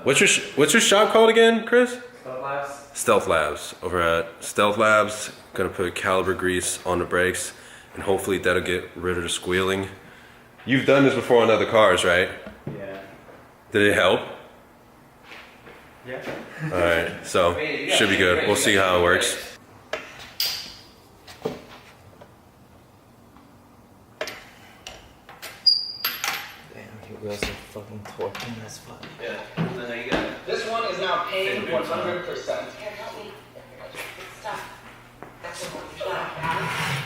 What's your shop called again, Chris? Stealth Labs. Stealth Labs. Over at Stealth Labs, gonna put caliper grease on the brakes, and hopefully that'll get rid of the squealing. You've done this before on other cars, right? Yeah. Did it help? Yeah. All right, so should be good. We'll see how it works. Wheels are fucking torquing this fuck. Yeah, I know you got it. This one is now paying 100%. Here, help me. It's tough. That's what we've got.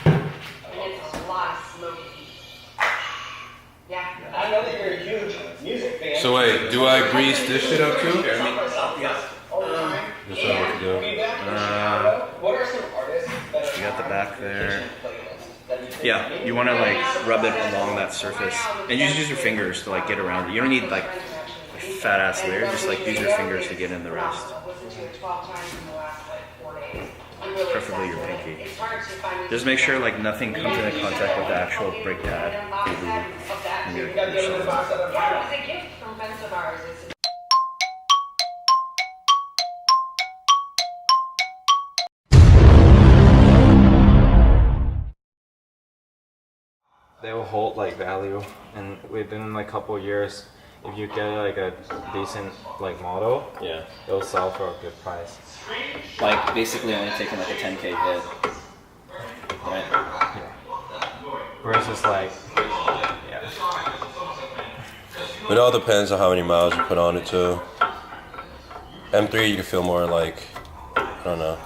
And it's a lot of smoky. Yeah. I know that you're a huge music fan. So wait, do I grease this shit up too? Yes. Just know what to do. What are some artists that You got the back there. Yeah, you want to like rub it along that surface, and you just use your fingers to like get around it. You don't need like a fat ass layer. Just like use your fingers to get in the rest. Preferably your pinky. Just make sure like nothing comes into contact with the actual brake pad. Yeah, it was a gift from friends of ours. They will hold like value, and within like a couple years, if you get like a decent like model, Yeah. it'll sell for a good price. Like basically only taking like a 10K hit. Right? Yeah. Whereas it's like, yeah. It all depends on how many miles you put on it too. M3 you can feel more like, I don't know.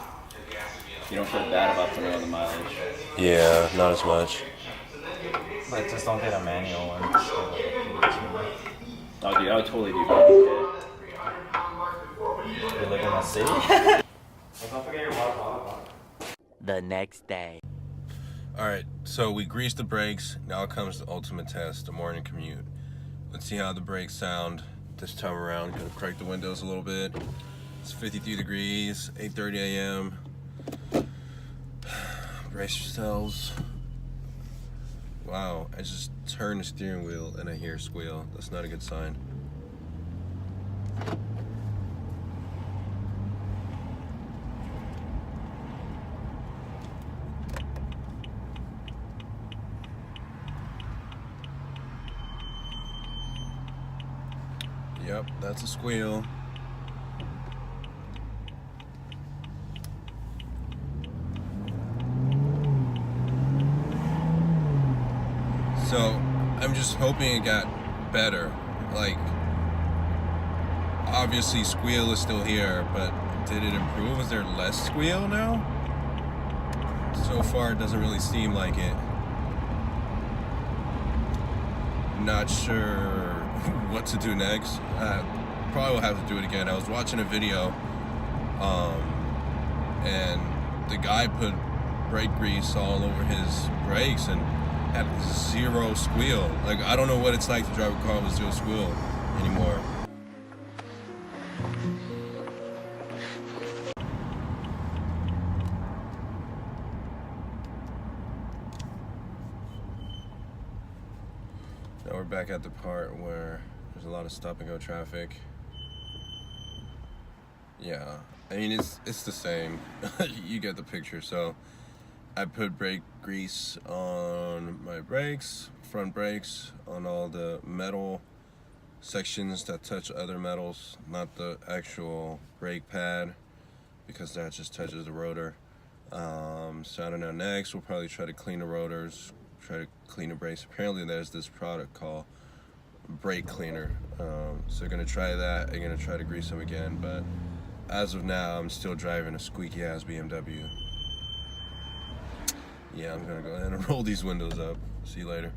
You don't feel bad about putting on the mileage. Yeah, not as much. But just don't get a manual one. Oh, dude, I would totally do that. You live in a city? Don't forget your water bottle. The next day. Alright, so we greased the brakes. Now comes the ultimate test, the morning commute. Let's see how the brakes sound this time around. Gonna crack the windows a little bit. It's 53 degrees, 8:30 a.m. Brace yourselves. Wow, I just turned the steering wheel and I hear a squeal. That's not a good sign. Yep, that's a squeal. So, I'm just hoping it got better. Like, obviously squeal is still here, but did it improve? Is there less squeal now? So far, it doesn't really seem like it. Not sure what to do next. Probably will have to do it again. I was watching a video, and the guy put brake grease all over his brakes and had zero squeal. Like, I don't know what it's like to drive a car with zero squeal anymore. Now we're back at the part where there's a lot of stop and go traffic. Yeah, I mean, it's the same. You get the picture. So I put brake grease on my brakes, front brakes, on all the metal sections that touch other metals, not the actual brake pad, because that just touches the rotor. So I don't know, next we'll probably try to clean the rotors, try to clean the brakes. Apparently there's this product called brake cleaner. So we're gonna try that. I'm gonna try to grease them again, but as of now, I'm still driving a squeaky ass BMW. Yeah, I'm gonna go ahead and roll these windows up. See you later.